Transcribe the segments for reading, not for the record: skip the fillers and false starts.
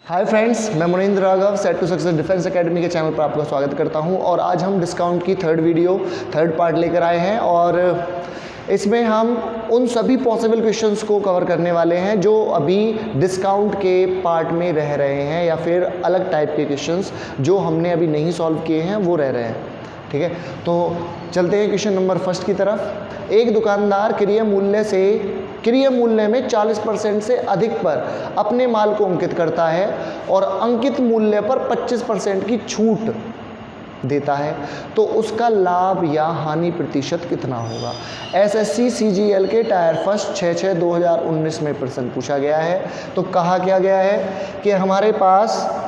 हाय friends, मैं Munindra Raghav set to success defence academy के channel पर आपका स्वागत करता हूं। और आज हम डिस्काउंट की थर्ड पार्ट लेकर आए हैं और इसमें हम उन सभी पॉसिबल क्वेश्चंस को कवर करने वाले हैं जो अभी डिस्काउंट के पार्ट में रह रहे हैं या फिर अलग टाइप के क्वेश्चंस जो हमने अभी नहीं सॉल्व किए हैं वो रह रहे हैं। ठीक है, तो चलते हैं क्वेश्चन नंबर फर्स्ट की तरफ। एक दुकानदार क्रय मूल्य में 40% से अधिक पर अपने माल को अंकित करता है और अंकित मूल्य पर 25% की छूट देता है, तो उसका लाभ या हानि प्रतिशत कितना होगा। एसएससी सीजीएल के टायर फर्स्ट 6/6/2019 में प्रश्न पूछा गया है। तो कहा क्या गया है कि हमारे पास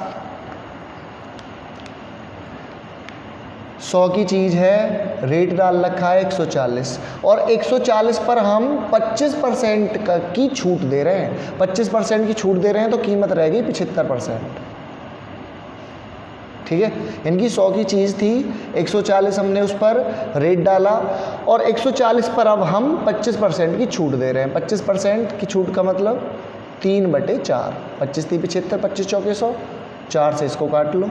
100 की चीज़ है, रेट डाल रखा है 140 और 140 पर हम 25% की छूट दे रहे हैं। 25% की छूट दे रहे हैं तो कीमत रह गई 75%। ठीक है, इनकी 100 की चीज़ थी, 140 हमने उस पर रेट डाला और 140 पर अब हम 25% की छूट दे रहे हैं। 25% की छूट का मतलब 3/4, 25 × 75, 25 × 4 = 100, 4 से इसको काट लो,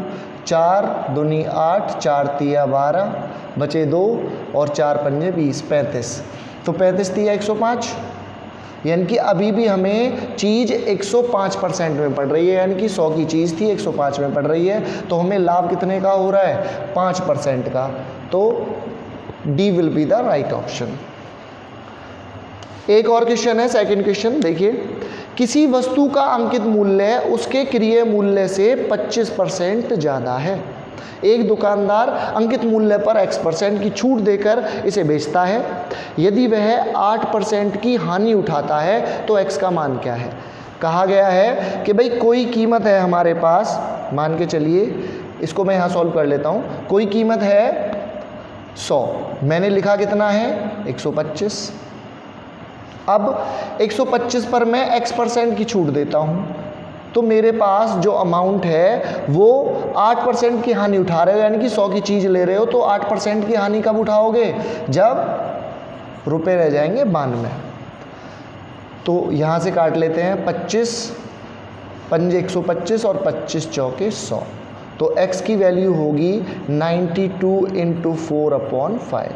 4 दूनी 8, 4 तिया 12, बचे 2 और 4 पंजे 20, 35। तो 35 तिया 105, यानी कि अभी भी हमें चीज़ 105% में पड़ रही है, यानी कि 100 की चीज़ थी 105 में पड़ रही है, तो हमें लाभ कितने का हो रहा है, 5% का। तो D will be the right option. एक और क्वेश्चन है, सेकंड क्वेश्चन देखिए। किसी वस्तु का अंकित मूल्य उसके क्रय मूल्य से 25% ज़्यादा है। एक दुकानदार अंकित मूल्य पर X% की छूट देकर इसे बेचता है। यदि वह 8% की हानि उठाता है तो X का मान क्या है। कहा गया है कि भाई कोई कीमत है हमारे पास, मान के चलिए, इसको मैं यहाँ सॉल्व कर लेता हूँ। कोई कीमत है 100, मैंने लिखा कितना है 125। अब 125 पर मैं X% की छूट देता हूँ तो मेरे पास जो अमाउंट है वो 8% की हानि उठा रहे हो, यानी कि 100 की चीज़ ले रहे हो तो 8% की हानि कब उठाओगे, जब रुपए रह जाएंगे 92। तो यहाँ से काट लेते हैं, 25 पंजे 125 और 25 चौके 100, तो X की वैल्यू होगी 92 × 4/5।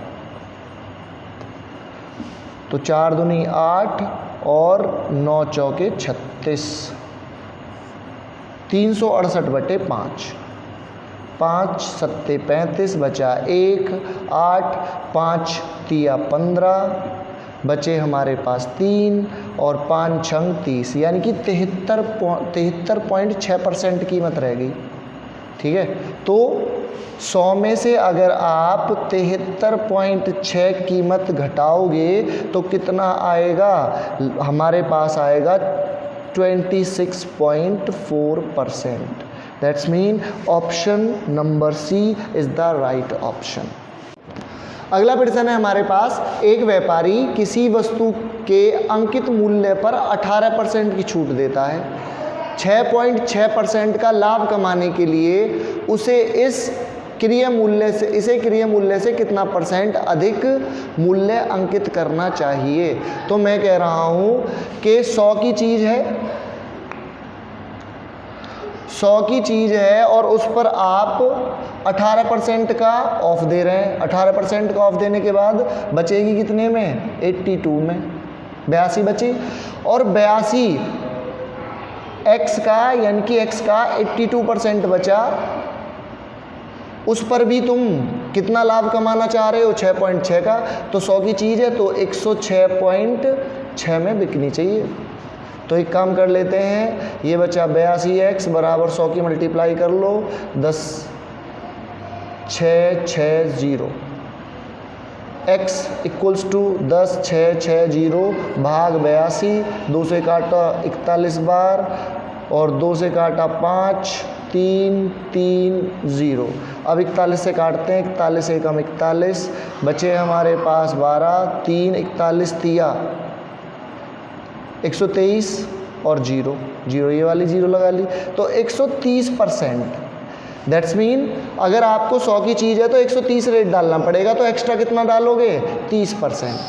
तो 4 दूनी 8 और 9 चौके 36, 368/5, 5 सत्ते 35, बचा 1, 8, 5 तिया 15, बचे हमारे पास 3 और 5 छंग 30, यानी कि 73.6% कीमत रह गई। ठीक है, तो 100 में से अगर आप 73.6 कीमत घटाओगे तो कितना आएगा, हमारे पास आएगा 26.4%। That's mean option number C is the right option. अगला प्रश्न है हमारे पास। एक व्यापारी किसी वस्तु के अंकित मूल्य पर 18% की छूट देता है। 6.6% का लाभ कमाने के लिए उसे इसे क्रय मूल्य से कितना % अधिक मूल्य अंकित करना चाहिए। तो मैं कह रहा हूँ कि 100 की चीज़ है और उस पर आप 18% का ऑफ दे रहे हैं। 18% का ऑफ देने के बाद बचेगी कितने में, 82 में, 82 बची। और 82 X का, यानी कि X का 82% बचा, उस पर भी तुम कितना लाभ कमाना चाह रहे हो, 6.6 का। तो 100 की चीज़ है तो 106.6 में बिकनी चाहिए। तो एक काम कर लेते हैं, ये बचा 82X बराबर 100 की मल्टीप्लाई कर लो, 10,660। X = 10,660 भाग 82, 2 से काटा 41 बार और 2 से काटा 5, 3, 3, 0। अब 41 से काटते हैं, 41 से कम 41, बचे हमारे पास 12, 3, 41 तिया 123 और 0, ये वाली 0 लगा ली, तो 130%। दैट्स मीन अगर आपको 100 की चीज़ है तो 130 रेट डालना पड़ेगा, तो एक्स्ट्रा कितना डालोगे, 30%।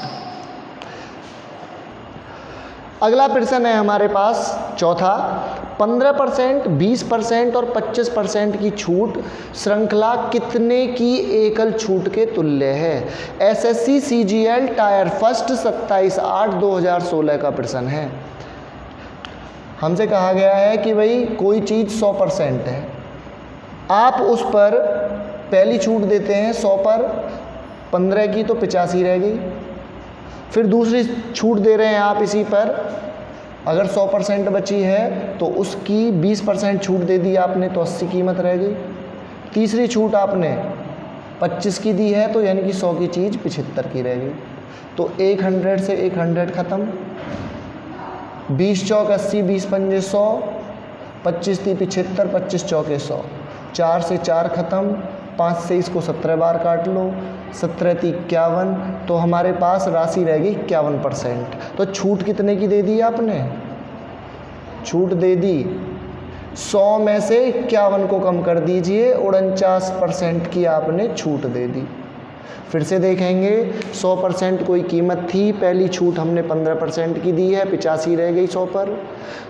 अगला प्रश्न है हमारे पास चौथा। 15%, 20% और 25% की छूट श्रृंखला कितने की एकल छूट के तुल्य है? एसएससी सीजीएल टायर फर्स्ट 27/8/2016 का प्रश्न है। हमसे कहा गया है कि भाई कोई चीज़ 100% है, आप उस पर पहली छूट देते हैं 100 पर, 15 की तो 85 रह गई। फिर दूसरी छूट दे रहे हैं आप इसी पर, अगर 100% बची है तो उसकी 20% छूट दे दी आपने तो 80 कीमत रह गई। तीसरी छूट आपने 25 की दी है तो यानी कि 100 की चीज़ 75 की रह गई। तो 100 से 100 ख़त्म, 20 चौक 80, 20 पंजे 100, 25 ती 75, 25 चौके 100, 4 से 4 ख़त्म, 5 से इसको 17 बार काट लो, 17 ती 51, तो हमारे पास राशि रह गई 51%। तो छूट कितने की दे दी आपने? छूट दे दी 100 में से 51 को कम कर दीजिए, 49% की आपने छूट दे दी। फिर से देखेंगे, 100% कोई कीमत थी, पहली छूट हमने 15% की दी है, 85 रह गई 100 पर।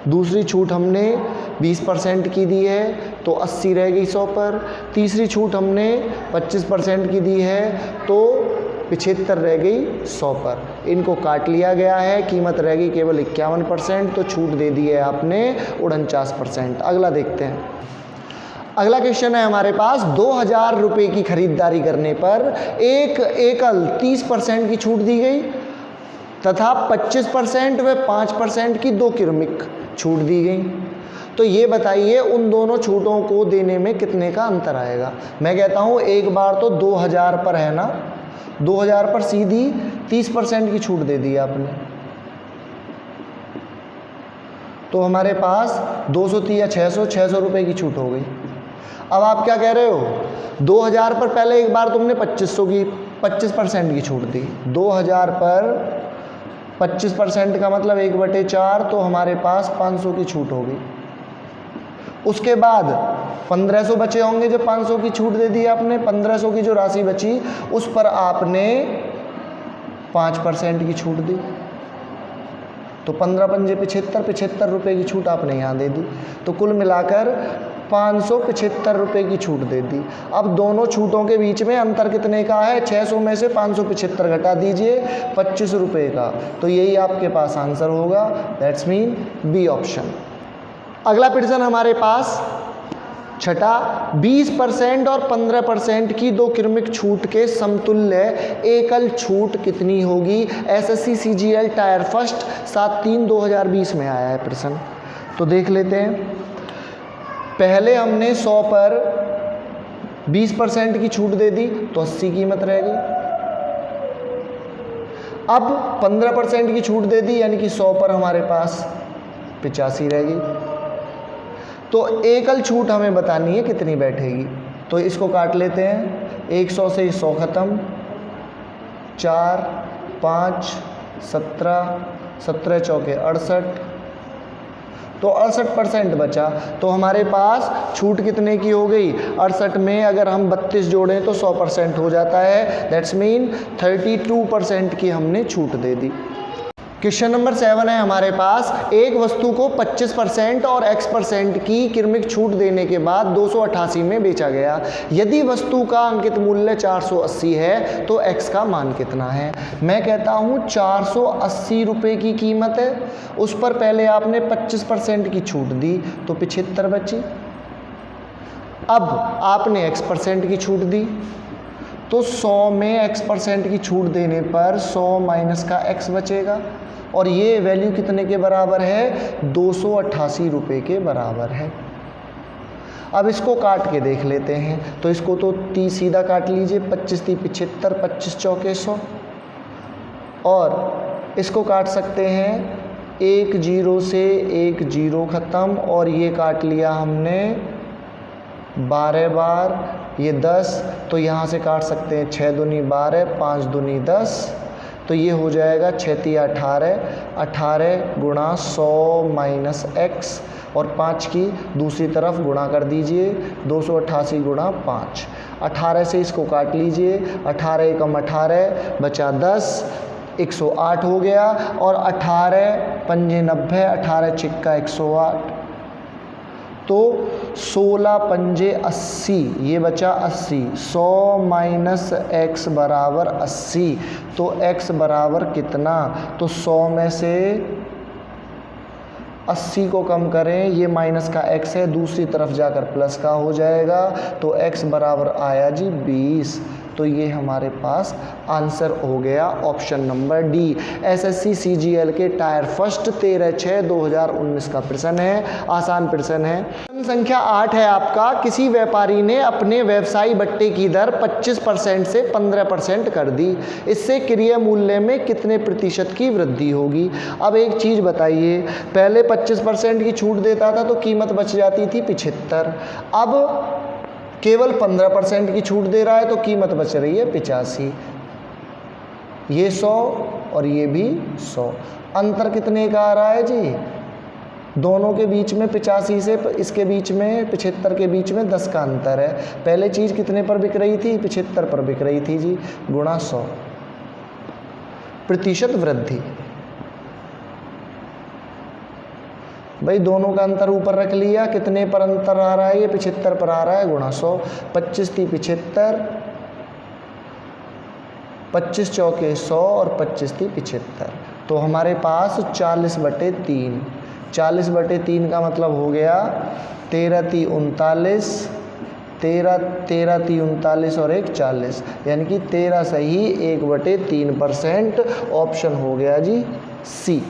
दूसरी छूट हमने 20% की दी है तो 80 रह गई 100 पर। तीसरी छूट हमने 25% की दी है तो 75 रह गई 100 पर। इनको काट लिया गया है, कीमत रह गई केवल 51%, तो छूट दे दी है आपने 49%। अगला देखते हैं। अगला क्वेश्चन है हमारे पास, 2000 रुपये की खरीदारी करने पर एक एकल 30% की छूट दी गई तथा 25% व 5% की 2 क्रमिक छूट दी गई। तो ये बताइए उन दोनों छूटों को देने में कितने का अंतर आएगा? मैं कहता हूँ एक बार तो 2000 पर है ना, 2000 पर सीधी 30% की छूट दे दी आपने, तो हमारे पास 200 या 600 रुपये की छूट हो गई। अब आप क्या कह रहे हो, 2000 पर पहले एक बार तुमने 25% की छूट दी, 2000 पर 25% का मतलब 1/4, तो हमारे पास 500 की छूट होगी। उसके बाद 1500 बचे होंगे जो 500 की छूट दे दी आपने, 1500 की जो राशि बची उस पर आपने 5% की छूट दी, तो 15 पंजे 75 रुपये की छूट आपने यहाँ दे दी। तो कुल मिलाकर 575 रुपये की छूट दे दी। अब दोनों छूटों के बीच में अंतर कितने का है? 600 में से 575 घटा दीजिए, 25 रुपये का, तो यही आपके पास आंसर होगा। That's mean B option. अगला प्रश्न हमारे पास छठा, 20% और 15% की 2 क्रमिक छूट के समतुल्य एकल छूट कितनी होगी? एसएससी सीजीएल टायर फर्स्ट 7/3/2020 में आया है प्रश्न। तो देख लेते हैं। पहले हमने 100 पर 20% की छूट दे दी तो 80 कीमत रह गई। अब 15% की छूट दे दी यानी कि 100 पर हमारे पास 85 रह गई। तो एकल छूट हमें बतानी है कितनी बैठेगी, तो इसको काट लेते हैं। 100 से 100 ख़त्म, 4 5 17, 17 चौके 68, तो 68% बचा। तो हमारे पास छूट कितने की हो गई? 68 में अगर हम 32 जोड़ें तो 100% हो जाता है। दैट्स मीन 32% की हमने छूट दे दी। क्वेश्चन नंबर 7 है हमारे पास, एक वस्तु को 25% और x% की क्रमिक छूट देने के बाद 288 में बेचा गया। यदि वस्तु का अंकित मूल्य 480 है तो x का मान कितना है? मैं कहता हूँ 480 रुपये की कीमत है, उस पर पहले आपने 25% की छूट दी तो 75 बची। अब आपने x% की छूट दी तो 100 में x% की छूट देने पर 100 माइनस का x बचेगा, और ये वैल्यू कितने के बराबर है? 288 रुपये के बराबर है। अब इसको काट के देख लेते हैं, तो इसको तो 30 सीधा काट लीजिए, 25 × 75, 25 चौके 100, और इसको काट सकते हैं 1 0 से 1 0 ख़त्म, और ये काट लिया हमने 12 बार, ये 10, तो यहाँ से काट सकते हैं 6 दूनी 12, 5 दूनी 10, तो ये हो जाएगा 6 × 18, 18 गुणा 100 माइनस x, और 5 की दूसरी तरफ गुणा कर दीजिए, 288 गुणा 5। 18 से इसको काट लीजिए, 18 एकम 18 बचा 10, 108 हो गया, और 18 पंजे 90, 18 छिक्का 108, तो 16 पंजे 80, ये बचा 80, 100 माइनस x बराबर 80, तो x बराबर कितना, तो 100 में से 80 को कम करें, ये माइनस का x है, दूसरी तरफ जाकर प्लस का हो जाएगा, तो x बराबर आया जी 20। तो ये हमारे पास आंसर हो गया option number D. SSC CGL के टायर फर्स्ट 13/6/2019 का प्रश्न है, आसान प्रश्न है। प्रश्न संख्या 8 है आपका, किसी व्यापारी ने अपने व्यवसायी बट्टे की दर 25% से 15% कर दी, इससे क्रय मूल्य में कितने प्रतिशत की वृद्धि होगी। अब एक चीज़ बताइए, पहले 25% की छूट देता था तो कीमत बच जाती थी 75, अब केवल 15% की छूट दे रहा है तो कीमत बच रही है 85, ये 100 और ये भी 100, अंतर कितने का आ रहा है जी, दोनों के बीच में 85 से इसके बीच में 75 के बीच में 10 का अंतर है। पहले चीज़ कितने पर बिक रही थी, 75 पर बिक रही थी जी, गुणा 100, प्रतिशत वृद्धि। भाई दोनों का अंतर ऊपर रख लिया, कितने पर अंतर आ रहा है, ये 75 पर आ रहा है, गुणा 100, 25 थी 75, 25 चौके 100 और 25 थी 75, तो हमारे पास 40/3, 40/3 का मतलब हो गया 13 थी 39, 13 थी 39 और 1 40, यानी कि 13 सही 1/3%, ऑप्शन हो गया जी सी।